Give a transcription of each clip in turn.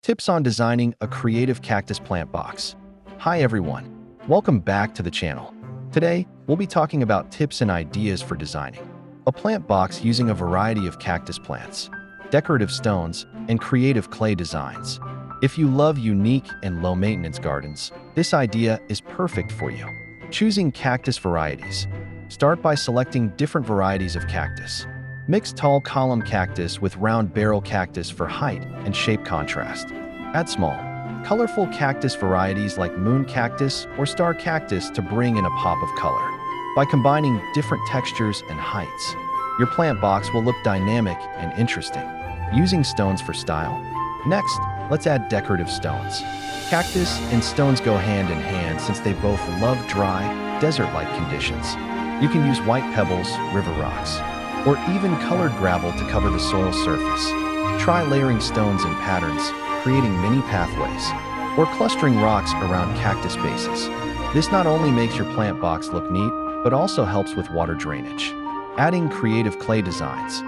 Tips on designing a creative cactus plant box. Hi everyone, welcome back to the channel. Today, we'll be talking about tips and ideas for designing a plant box using a variety of cactus plants, decorative stones, and creative clay designs. If you love unique and low-maintenance gardens, this idea is perfect for you. Choosing cactus varieties. Start by selecting different varieties of cactus. Mix tall column cactus with round barrel cactus for height and shape contrast. Add small, colorful cactus varieties like moon cactus or star cactus to bring in a pop of color. By combining different textures and heights, your plant box will look dynamic and interesting. Using stones for style. Next, let's add decorative stones. Cactus and stones go hand in hand since they both love dry, desert-like conditions. You can use white pebbles, river rocks, or even colored gravel to cover the soil surface. Try layering stones in patterns, creating mini pathways, or clustering rocks around cactus bases. This not only makes your plant box look neat, but also helps with water drainage. Adding creative clay designs.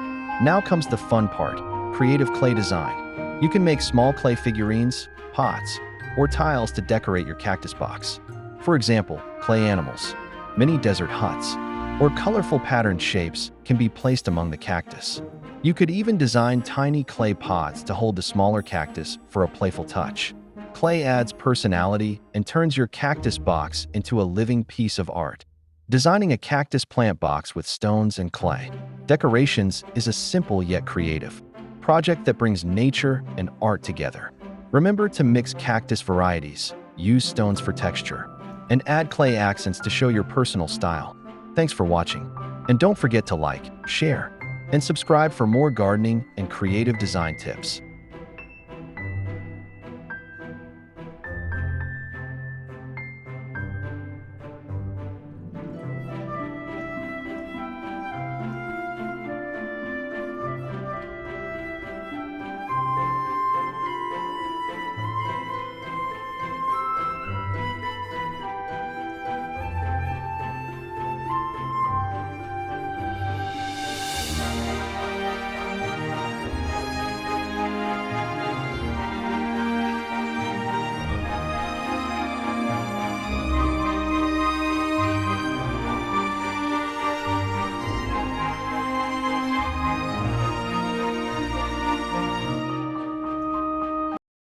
Now comes the fun part, creative clay design. You can make small clay figurines, pots, or tiles to decorate your cactus box. For example, clay animals, mini desert huts, or colorful patterned shapes can be placed among the cactus. You could even design tiny clay pots to hold the smaller cactus for a playful touch. Clay adds personality and turns your cactus box into a living piece of art. Designing a cactus plant box with stones and clay decorations is a simple yet creative project that brings nature and art together. Remember to mix cactus varieties, use stones for texture, and add clay accents to show your personal style. Thanks for watching, and don't forget to like, share, and subscribe for more gardening and creative design tips.